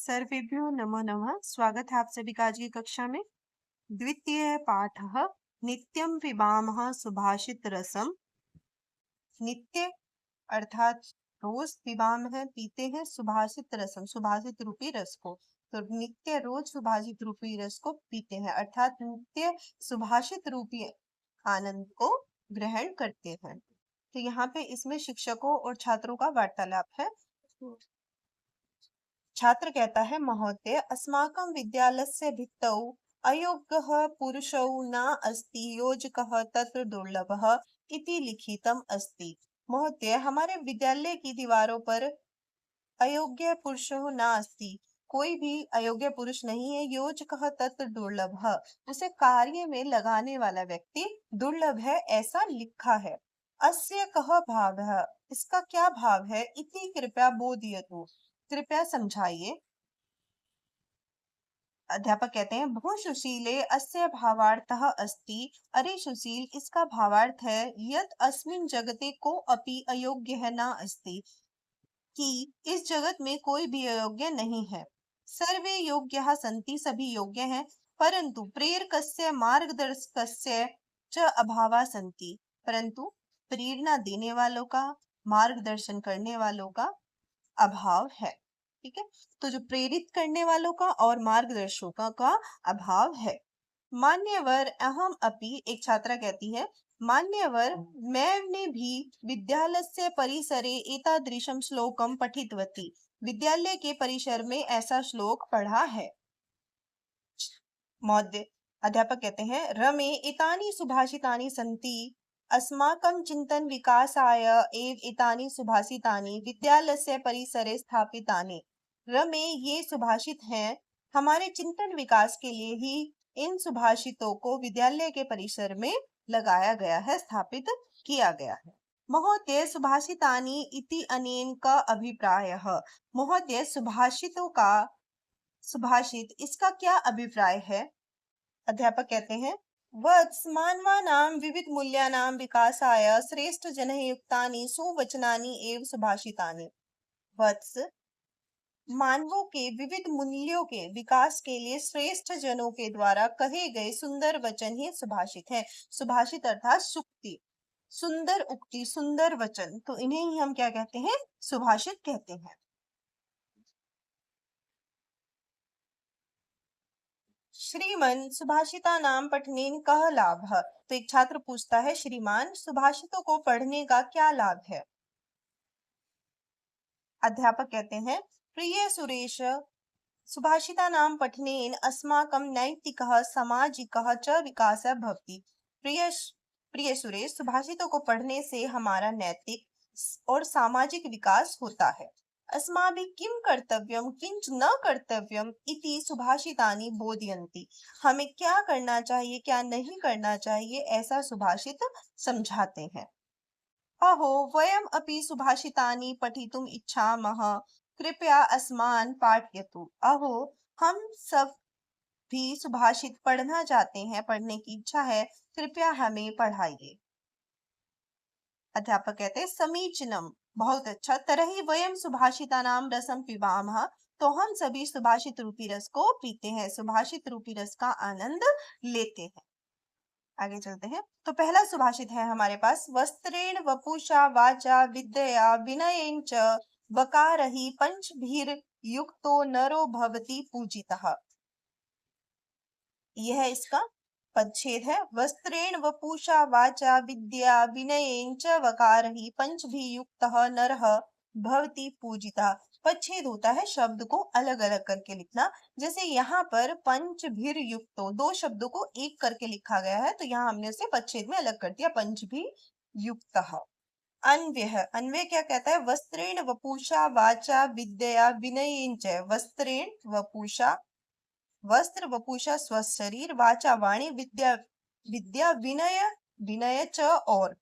सर्वेभ्यो नमो नमः। स्वागत है आप सभी का आज की कक्षा में। द्वितीय पाठः नित्यं पिबामः सुभाषित रसम। नित्य अर्थात रोज पिबामः पीते हैं सुभाषित रसम, सुभाषित रूपी रस को। तो नित्य रोज सुभाषित रूपी रस को पीते हैं अर्थात नित्य सुभाषित रूपी आनंद को ग्रहण करते हैं। तो यहाँ पे इसमें शिक्षकों और छात्रों का वार्तालाप है। छात्र कहता है, महोदय अस्माकं विद्यालयस्य भित्तौ अयोग्यः पुरुषौ न अस्ति योजकः तत्र दुर्लभः इति लिखितम् अस्ति। महोदय हमारे विद्यालय की दीवारों पर अयोग्य पुरुषो न अस्ति, कोई भी अयोग्य पुरुष नहीं है। योजकः तत्र दुर्लभः, उसे कार्य में लगाने वाला व्यक्ति दुर्लभ है, ऐसा लिखा है। अस्य कः भावः, इसका क्या भाव है। इति कृपया बोधयतु, कृपया समझाइए। अध्यापक कहते हैं, बहु सुशीले अस्य भावार्थः अस्ति। अरे सुशील, इसका भावार्थ है यत् अस्मिन् जगते को अपि अयोग्यः न अस्ति, कि इस जगत में कोई भी अयोग्य नहीं है। सर्वे योग्याः सन्ति, सभी योग्य हैं, परंतु प्रेरकस्य मार्गदर्शकस्य च अभावा सन्ति, परंतु प्रेरणा देने वालों का, मार्गदर्शन करने वालों का अभाव है। ठीक है, तो जो प्रेरित करने वालों का और मार्गदर्शकों का अभाव है। मान्यवर अहम अपि, एक छात्रा कहती है, मान्यवर मैंने भी विद्यालयस्य परिसरे एतादृशं श्लोकं पठितवती, विद्यालय के परिसर में ऐसा श्लोक पढ़ा है। महोदय, अध्यापक कहते हैं, रमे एतानि सुभाषितानि सन्ति, अस्माकं चिंतन विकासाय एव एतानि सुभाषितानि विद्यालयस्य परिसरे स्थापितानि। रमे, ये सुभाषित हैं, हमारे चिंतन विकास के लिए ही इन सुभाषितों को विद्यालय के परिसर में लगाया गया है, स्थापित किया गया है। महोदय सुभाषितानि इति अनेन का अभिप्रायः, महोदय सुभाषितों का, सुभाषित इसका क्या अभिप्राय है। अध्यापक कहते हैं, वत्स मानवानां विविध मूल्यानां विकासाय श्रेष्ठ जनयुक्तानि सुवचनानि एव सुभाषितानि। वत्स, मानवों के विविध मूल्यों के विकास के लिए श्रेष्ठ जनों के द्वारा कहे गए सुंदर वचन ही सुभाषित है। सुभाषित अर्थात सुक्ति, सुंदर उक्ति, सुंदर वचन, तो इन्हें ही हम क्या कहते हैं, सुभाषित कहते हैं। श्रीमन सुभाषितानां पठनेन कः लाभः, तो एक छात्र पूछता है, श्रीमान सुभाषितों को पढ़ने का क्या लाभ है। अध्यापक कहते हैं, प्रिय सुरेश सुभाषितानां पठनेन अस्माकं नैतिकः सामाजिकः च विकासः भवति। प्रिय सुरेश, सुभाषितों को पढ़ने से हमारा नैतिक और सामाजिक विकास होता है। अस्माभिः किं कर्तव्यं किंच न कर्तव्यम इति सुभाषितानि बोधयन्ति, हमें क्या करना चाहिए क्या नहीं करना चाहिए ऐसा सुभाषित समझाते हैं। अहो वयम अपि सुभाषितानि पठितुम इच्छामः, कृपया अस्मान् पाठयतु। अहो, हम सब भी सुभाषित पढ़ना चाहते हैं, पढ़ने की इच्छा है, कृपया हमें पढ़ाइए। अध्यापक कहते हैं, समीचीनम, बहुत अच्छा। तरहि वयम सुभाषितानां रसम पिबामः, तो हम सभी सुभाषित रूपी रस को पीते हैं, सुभाषित रूपी रस का आनंद लेते हैं। आगे चलते हैं। तो पहला सुभाषित है हमारे पास, वस्त्रेण वपुषा वाचा विद्यया विनयेन च वकारहि पंचभिर युक्तो नरो भवति पूजितः। यह इसका पदच्छेद है। वस्त्रेण वपुषा वाचा विद्या विनयेन च वकारहि पंचभिः युक्तः नरः भवति पूजितः। पदच्छेद होता है शब्द को अलग अलग करके लिखना। जैसे यहाँ पर पंचभिर युक्तो, दो शब्दों को एक करके लिखा गया है, तो यहाँ हमने उसे पदच्छेद में अलग कर दिया, पंचभिः युक्तः। अन्व्यः, अन्वय क्या कहता है, वस्त्रेण वपुषा वाचा विद्या विनयेन च, वस्त्रेण वपुषा, वस्त्र वपुषा स्वस्थ शरीर, वाचा वाणी, विद्या विद्या विनय विनय च, और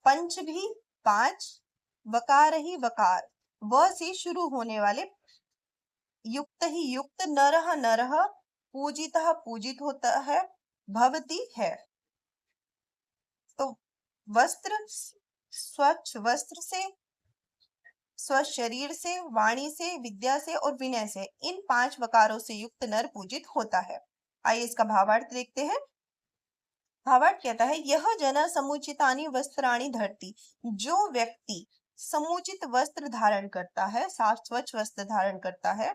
पंच भी पांच, वकार ही वकार, व से शुरू होने वाले, युक्त ही युक्त, नरह नरह, पूजितः पूजित होता है, भवति है। तो वस्त्र, स्वच्छ वस्त्र से, स्वशरीर से, वाणी से, विद्या से और विनय से, इन 5 वकारों से युक्त नर पूजित होता है। आइए इसका भावार्थ देखते हैं। भावार्थ कहता है, यह जन समुचितानि वस्त्राणि धरती, जो व्यक्ति समुचित वस्त्र धारण करता है, साफ स्वच्छ वस्त्र धारण करता है,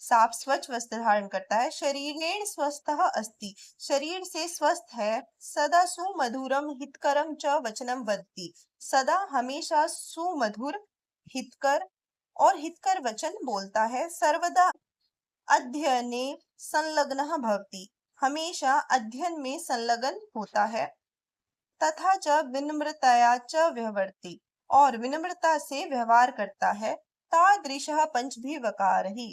साफ स्वच्छ वस्त्र धारण करता है, शरीरेण स्वस्थः अस्ति, शरीर से स्वस्थ है, सदा सुमधुरम हितकरम च वचनम वदति, सदा हमेशा सुमधुर, हितकर और हितकर वचन बोलता है, सर्वदा अध्ययने संलग्नः भवति, हमेशा अध्ययन में संलग्न होता है, तथा च विनम्रतया च व्यवहरति, और विनम्रता से व्यवहार करता है, तादृशः पंचभिर्वकारः,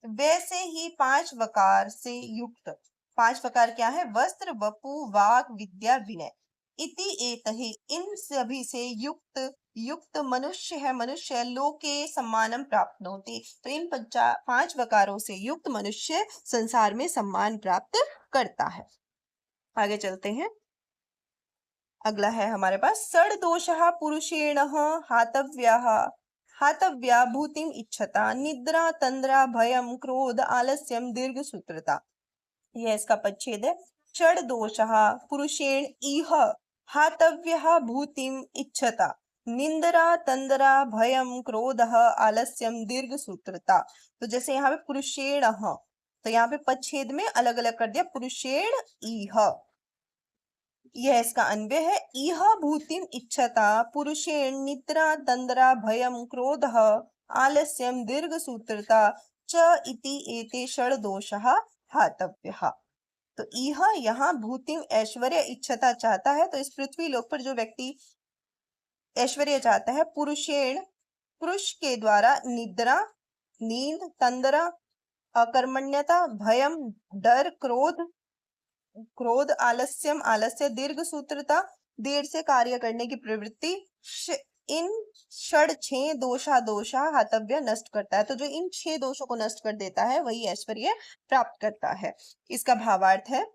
वैसे ही 5 वकार से युक्त। 5 वकार क्या है? वस्त्र, वपु, वाक, विद्या, विनय। इति एतहि, इन सभी से युक्त युक्त मनुष्य है, मनुष्य लोके सम्मानम प्राप्नोति, तो इन 5 वकारों से युक्त मनुष्य संसार में सम्मान प्राप्त करता है। आगे चलते हैं। अगला है हमारे पास षड दोषः पुरुषेण हातव्यः, हातव्या भूतिम इच्छता, निद्रा, तंद्रा, भयम, क्रोध, आलस्यम, दीर्घ सूत्रता। यह इसका पदच्छेद है। षड दोषः पुरुषेण इह हातव्यः भूतिम इच्छता, निंद्रा, तंद्रा, भयम, क्रोध, आलस्यम, दीर्घ सूत्रता। तो जैसे यहाँ पे पुरुषेण, तो यहाँ पे पदच्छेद में अलग अलग कर दिया, पुरुषेण इह, यह इसका अन्वय है। इह भूतिम इच्छता, पुरुषेण निद्रा, तंद्रा, भयम, क्रोध, आलस्यम, दीर्घ सूत्रता च इति एते षड दोषः हातव्यः। तो इह यहाँ भूतिम ऐश्वर्य इच्छता चाहता है, तो इस पृथ्वी लोक पर जो व्यक्ति ऐश्वर्य चाहता है, पुरुषेण पुरुष के द्वारा, निद्रा नींद, तंद्रा अकर्मण्यता, भयम डर, क्रोध क्रोध, आलस्यम आलस्य, दीर्घ सूत्रता देर से कार्य करने की प्रवृत्ति, इन षड 6 दोषा हातव्य नष्ट करता है। तो जो इन 6 दोषों को नष्ट कर देता है वही ऐश्वर्य प्राप्त करता है। इसका भावार्थ है,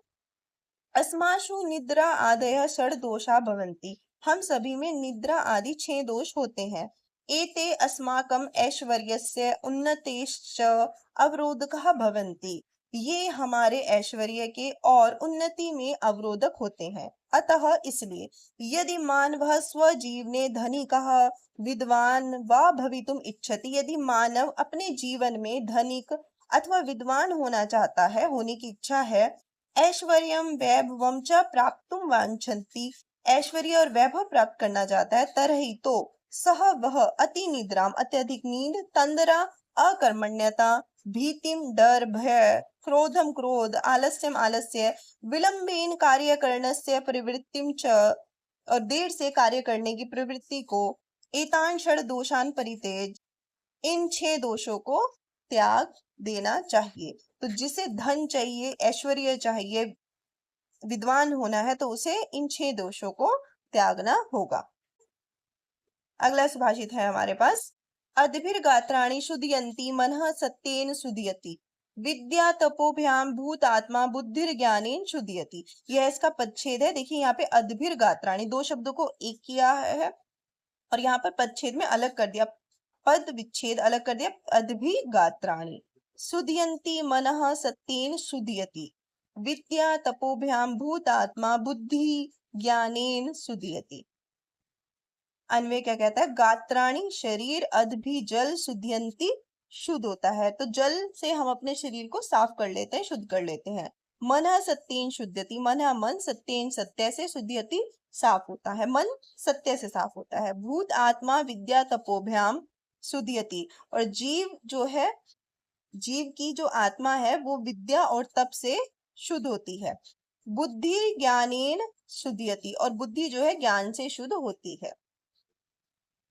अस्माशु निद्रा आदय षड दोषा भवन्ति, हम सभी में निद्रा आदि 6 दोष होते हैं। एते अस्माकम ऐश्वर्यस्य उन्नतेश्च अवरोधकः भवन्ति, ये हमारे ऐश्वर्य के और उन्नति में अवरोधक होते हैं। अतः इसलिए यदि मानव स्वजीवने धनिकः विद्वान वा भवितुम इच्छति, यदि मानव अपने जीवन में धनिक अथवा विद्वान होना चाहता है, होने की इच्छा है, ऐश्वर्यम वैभवम च प्राप्तुम वांछन्ति, ऐश्वर्य और वैभव प्राप्त करना चाहता है, तरही तो सह वह अति निद्राम, अत्यधिक नींद, तंद्रा अकर्मण्यता, भीतिम डर भय, क्रोधम क्रोध, आलस्यम आलस्य, विलंबेन कार्य करणस्य प्रवृत्तिम च, और देर से कार्य करने की प्रवृत्ति को, एतान षड दोषान परितेज, इन 6 दोषों को त्याग देना चाहिए। तो जिसे धन चाहिए, ऐश्वर्य चाहिए, विद्वान होना है, तो उसे इन 6 दोषों को त्यागना होगा। अगला सुभाषित है हमारे पास, अद्भिर्गात्राणि शुद्धयन्ति मनः सत्येन शुद्धयति, विद्या तपोभ्याम भूत आत्मा बुद्धिर ज्ञानेन शुद्धयति। यह इसका पदच्छेद है। देखिए यहाँ पे अद्भिर्गात्राणि, 2 शब्दों को एक किया है और यहाँ पर पदच्छेद में अलग कर दिया, पद विच्छेद अलग कर दिया। अद्भिर्गात्राणि शुद्धयन्ति मनः सत्येन शुद्धयति, विद्या तपोभ्याम भूत आत्मा बुद्धि ज्ञानेन शुद्धयति। अन्वय क्या कहता है? गात्राणि शरीर, अद्भि जल, शुद्धयन्ति शुद्ध होता है। तो जल से हम अपने शरीर को साफ कर लेते हैं, शुद्ध कर लेते हैं। मनः सत्येन शुद्धयति, मनः मन, सत्येन सत्य से, शुद्धयति साफ होता है, मन सत्य से साफ होता है। भूत आत्मा विद्या तपोभ्याम शुद्धयति, और जीव जो है, जीव की जो आत्मा है वो विद्या और तप से शुद्ध होती है। बुद्धि ज्ञानेन शुद्धयति, और बुद्धि जो है ज्ञान से शुद्ध होती है।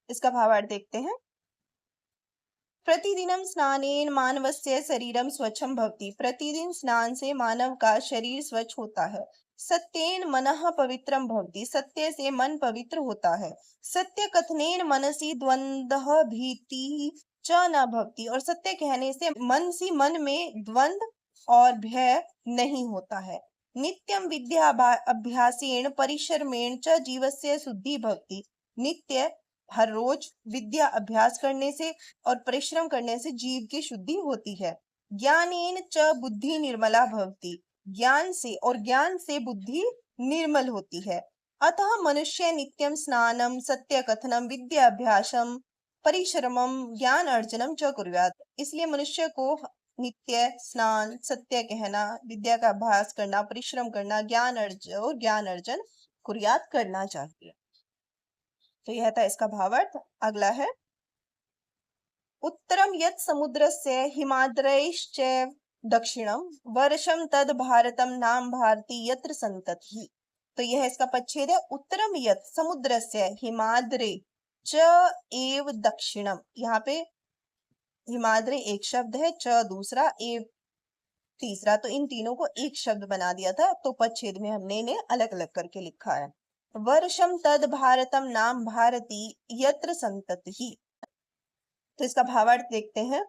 इसका भावार्थ देखते हैं। प्रतिदिनम स्नानेन मानवस्य शरीरम स्वच्छम भवति, प्रतिदिन स्नान से मानव का शरीर स्वच्छ होता है। सत्येन मनः पवित्रम भवति, सत्य से मन पवित्र होता है। सत्य कथनेन मनसि द्वंद्व भीति च न भवति, और सत्य कहने से मन में द्वंद्व और भय नहीं होता है। नित्यम विद्या अभ्यासेन परिश्रमेण च जीवस्य शुद्धि भवति, नित्य हर रोज विद्या अभ्यास करने से और परिश्रम करने से जीव की शुद्धि होती है। ज्ञानेन च बुद्धि निर्मला भवति, ज्ञान से और ज्ञान से बुद्धि निर्मल होती है। अतः मनुष्य नित्यं स्नानं सत्य कथनम विद्या अभ्यासम परिश्रमम ज्ञान अर्जनम च कुर्यात्। इसलिए मनुष्य को नित्य स्नान, सत्य कहना, विद्या का अभ्यास करना, परिश्रम करना, ज्ञान अर्जन कुर्यात करना चाहिए। तो यह था इसका भावार्थ। अगला है उत्तरम यत् समुद्रस्य हिमाद्रैश्च दक्षिणम वर्षम तद भारतम नाम भारती यत्र संतति। तो यह इसका पदच्छेद है। उत्तरम यत् समुद्रस्य हिमाद्रे च एव दक्षिणम, यहाँ पे हिमाद्री एक शब्द है, च दूसरा, एव तीसरा, तो इन तीनों को एक शब्द बना दिया था, तो पदच्छेद में हमने इन्हें अलग अलग करके लिखा है। वर्षम तद भारतम नाम भारती यत्र संतति। तो इसका भावार्थ देखते हैं।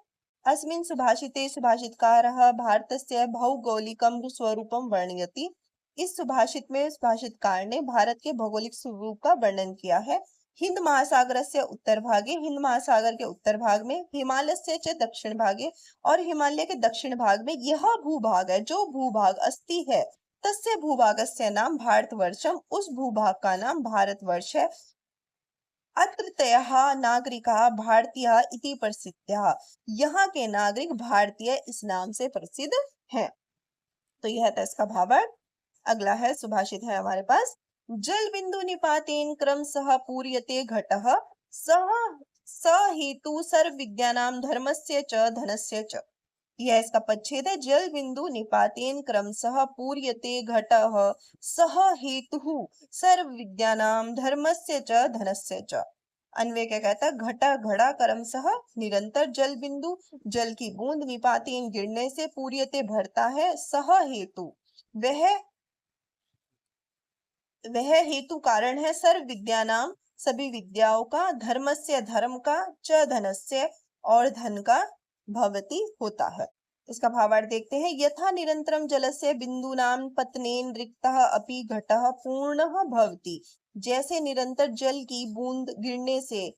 अस्मिन् सुभाषिते सुभाषितकारः भारतस्य भौगोलिकं स्वरूपं वर्णयति। इस सुभाषित में सुभाषितकार ने भारत के भौगोलिक स्वरूप का वर्णन किया है। हिंद महासागर से उत्तर भागे, हिंद महासागर के उत्तर भाग में, हिमालय से दक्षिण भागे और हिमालय के दक्षिण भाग में यह भूभाग है, जो भूभाग अस्ति है, तस्य भूभागस्य नाम भारतवर्षम, उस भूभाग का नाम भारतवर्ष है। अत्रत्यः नागरिकाः भारतीय इति प्रसिद्धः, यहाँ के नागरिक भारतीय इस नाम से प्रसिद्ध हैं। तो यह था इसका भावार्थ। अगला है सुभाषित है हमारे पास। जल बिंदु निपातेन क्रमशः पूर्यते घटः सह स हेतु सर्व विद्यानां धर्मस्य च धनस्य च। यह इसका पदच्छेद है। जल बिंदु निपातेन क्रमशः पूर्यते घटः सह हेतु सर्व विद्यानां धर्मस्य च धनस्य च। अन्वय क्या कहता है? घटा घड़ा क्रमशः निरंतर जल बिंदु, जल की बूंद, निपातेन गिरने से, पूर्यते भरता है, सह हेतु वह हेतु कारण है, सर्व विद्यानाम सभी विद्याओं का, धर्मस्य धर्म का, च धनस्य और धन का, भवति होता है। इसका भावार्थ देखते हैं। यथा निरंतरम जलस्य बिंदूनाम पतनेन रिक्तः अपि घटः पूर्णः भवति, जैसे निरंतर जल की बूंद गिरने से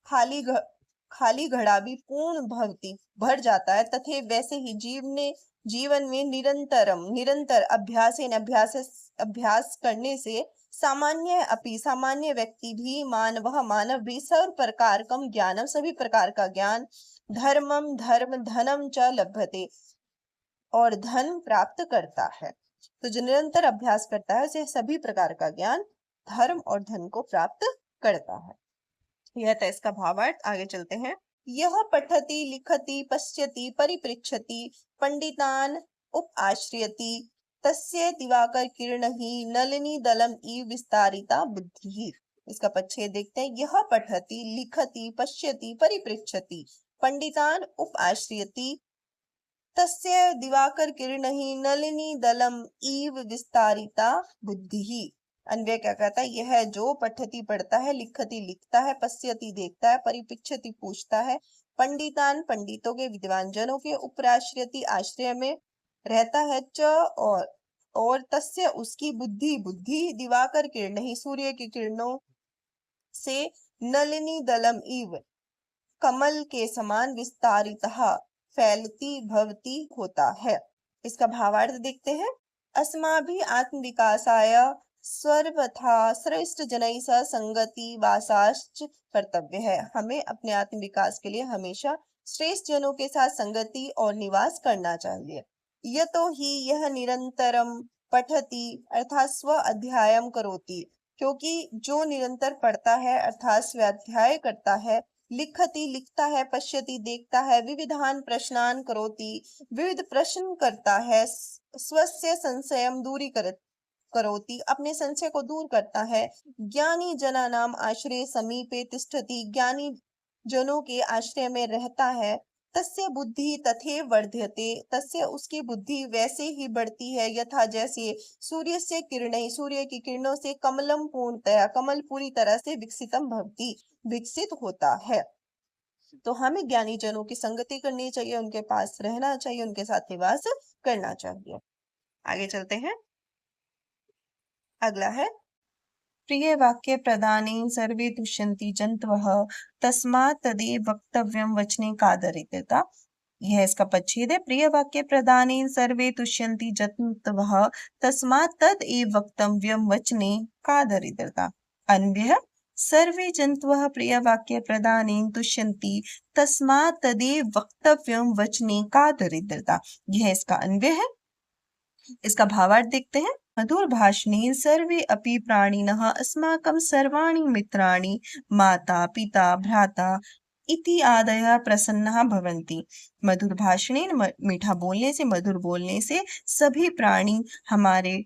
खाली घड़ा भी पूर्ण भवति भर जाता है, तथे वैसे ही जीवन में निरंतर अभ्यास करने से सामान्य व्यक्ति भी, मानव भी सर्व प्रकारकम ज्ञानम सभी प्रकार का ज्ञान, धर्म धनम च लभते और धन प्राप्त करता है। तो जो निरंतर अभ्यास करता है उसे सभी प्रकार का ज्ञान, धर्म और धन को प्राप्त करता है। यह था इसका भावार्थ। आगे चलते हैं। यह पठति लिखति पश्यति परिपृच्छति पंडितान उपाश्रयति तस्य दिवाकर किरणहि नलिनी दलम इव विस्तारिता बुद्धि। इसका पदच्छेद देखते हैं। यह पठति लिखति पश्यति परिपृच्छति पंडितान उपाश्रयति तस्य दिवाकर किरणहि नलिनी दलम इव विस्तारिता बुद्धि। अन्वय क्या कहता है? यह जो पठति पढ़ता है, लिखति लिखता है, पश्यति देखता है, परिपृच्छति पूछता है, पंडितान पंडितों के, विद्वान जनों के, उपराश्रयति आश्रय में रहता है, च और तस्य उसकी बुद्धि दिवाकर किरण ही सूर्य की किरणों से, नलिनी दलम इव कमल के समान, विस्तारितः फैलती भवती होता है। इसका भावार्थ देखते हैं। अस्माभि आत्म विकासाय सर्वथा श्रेष्ठ जनैः सह संगति वासाश्च कर्तव्य है। हमें अपने आत्म विकास के लिए हमेशा श्रेष्ठ जनों के साथ संगति और निवास करना चाहिए। यतो ही यह निरंतरम पठति अर्थात स्व अध्यायम करोति, क्योंकि जो निरंतर पढ़ता है अर्थात स्वाध्याय करता है, लिखति लिखता है, पश्यति देखता है, विविधान प्रश्नान करोति विविध प्रश्न करता है, स्वस्य संशयम करोति अपने संशय को दूर करता है, ज्ञानी जना नाम आश्रय समीपे तिष्ठति ज्ञानी जनों के आश्रय में रहता है, तस्य बुद्धि तथैव वर्ध्यते तस्य उसकी बुद्धि वैसे ही बढ़ती है, यथा जैसे सूर्य से किरणें सूर्य की किरणों से कमलम पूर्णतया कमल पूरी तरह से विकसितम भवति विकसित होता है। तो हमें ज्ञानी जनों की संगति करनी चाहिए, उनके पास रहना चाहिए, उनके साथ निवास करना चाहिए। आगे चलते हैं। अगला है प्रिय वाक्य प्रदाने सर्वे तुष्यन्ति जन्तवः तस्मात् तदेव वक्तव्यं वचने का दरिद्रता। यह इसका पदच्छेद है। प्रिय वाक्य प्रदाने सर्वे तुष्यन्ति जन्तवः तस्मात् तदेव वक्तव्यं वचने का दरिद्रता। अन्वयः सर्वे जन्तवः प्रिय वाक्य प्रदानेन तुष्यन्ति तस्मात् तदेव वक्तव्यं वचने का दरिद्रता। यह इसका अन्वय है। इसका भावार्थ देखते हैं। मधुर भाषणे सर्वे अपि प्राणिनः अस्माकं सर्वाणि मित्राणि माता पिता भ्राता इति आदयः प्रसन्नाः भवन्ति। मधुर भाषणे मीठा बोलने से, मधुर बोलने से सभी प्राणी, हमारे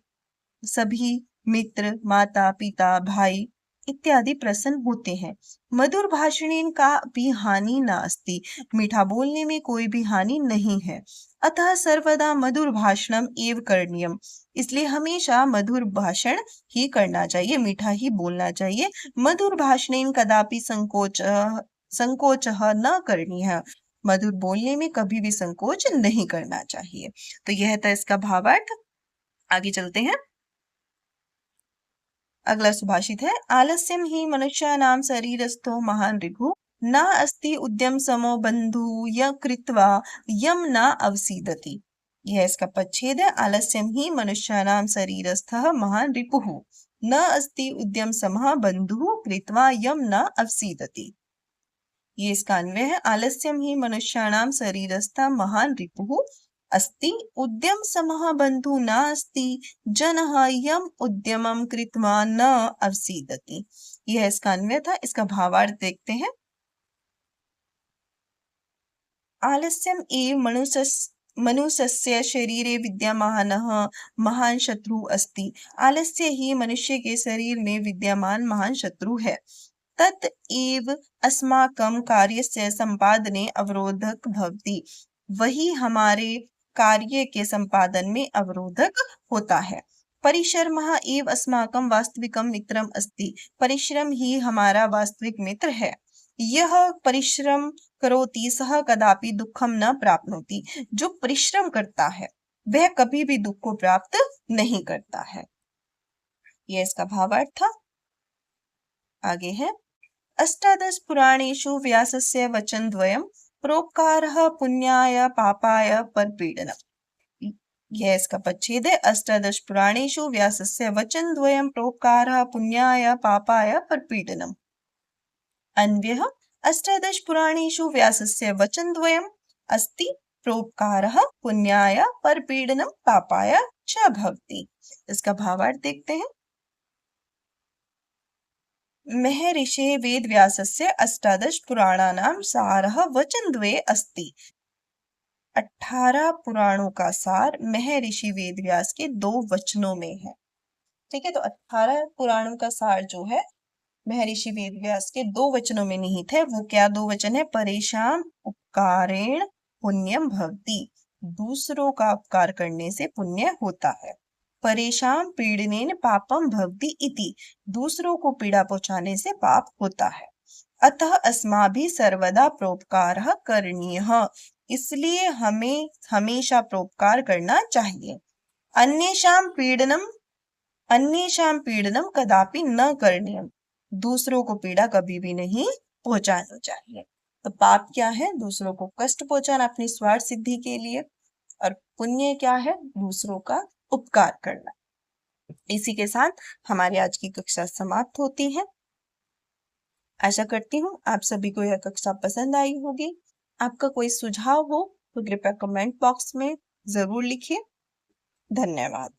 सभी मित्र, माता पिता भाई इत्यादि प्रसन्न होते हैं। मधुर भाषणेन का भी हानि नास्ति। मीठा बोलने में कोई भी हानि नहीं है। अतः सर्वदा मधुर भाषणम एव करणीयम। इसलिए हमेशा मधुर भाषण ही करना चाहिए, मीठा ही बोलना चाहिए। मधुर भाषणेन कदापि संकोच न करणीय। मधुर बोलने में कभी भी संकोच नहीं करना चाहिए। तो यह था इसका भावार्थ। आगे चलते हैं। अगला सुभाषित है। आलस्यम ही मनुष्याणां शरीरस्थो महान रिभु न अस्ति उद्यम समो बंधु य कृत्वा यम न अवसीदति। यह इसका पदच्छेद है। आलस्यम ही मनुष्याणां शरीरस्थः महान रिपुः न अस्ति उद्यम समः बंधु कृत्वा यम न अवसीदति। ये इसका अन्वय है। आलस्यम ही मनुष्याणां शरीरस्थः महान रिपुः अस्ति उद्यम समः बंधु नास्ति जनः यम उद्यमं कृत्वा न अवसीदति। यह इसका अन्वय था। इसका भावार्थ देखते हैं। आलस्यम एव मनुष्यस्य शरीरे विद्यमानः महान शत्रु अस्ति। आलस्य ही मनुष्य के शरीर में विद्यमान महान शत्रु है। तत् एव अस्माकं कार्यस्य संपादने अवरोधक भवति। वही हमारे कार्य के संपादन में अवरोधक होता है। परिश्रमः एव अस्माकं वास्तविकं मित्रम् अस्ति। परिश्रम ही हमारा वास्तविक मित्र है। यह परिश्रम करोति सह कदापि दुखम न प्राप्नोति। जो परिश्रम करता है वह कभी भी दुख को प्राप्त नहीं करता है। यह इसका भावार्थ था। आगे है। अष्टादश पुराणेषु व्यासस्य वचनद्वयं प्रोपकारः पुण्याय पापाय परपीडनम्। यह इसका पदच्छेद है। अष्टादश पुराणेषु व्यासस्य वचनद्वयं प्रोपकारः पुण्याय पापाय परपीडनम्। अन्वयः अष्टादश पुराणेषु व्यासस्य वचनद्वयम् अस्ति प्रोपकारः पुण्याय परपीडनम् पापाय च भवति। इसका भावार्थ देखते हैं। महर्षे वेदव्यासस्य अष्टादश पुराणानां सारः वचनद्वये अस्ति। 18 पुराणों का सार महर्षि वेदव्यास के 2 वचनों में है। ठीक है, तो 18 पुराणों का सार जो है महर्षि वेदव्यास के 2 वचनों में निहित है। वो क्या 2 वचन है? परेशान उपकारेण पुण्यम भवति। दूसरों का उपकार करने से पुण्य होता है। परेशान पीड़नेन पापम भवति इति। दूसरों को पीड़ा पहुंचाने से पाप होता है। अतः अस्माभिः सर्वदा परोपकारः करणीयः। इसलिए हमें हमेशा परोपकार करना चाहिए। अन्येषां पीड़नम कदापि न करणीयम्। दूसरों को पीड़ा कभी भी नहीं पहुंचानी चाहिए। तो पाप क्या है? दूसरों को कष्ट पहुंचाना अपनी स्वार्थ सिद्धि के लिए। और पुण्य क्या है? दूसरों का उपकार करना। इसी के साथ हमारी आज की कक्षा समाप्त होती है। आशा करती हूँ आप सभी को यह कक्षा पसंद आई होगी। आपका कोई सुझाव हो तो कृपया कमेंट बॉक्स में जरूर लिखिए। धन्यवाद।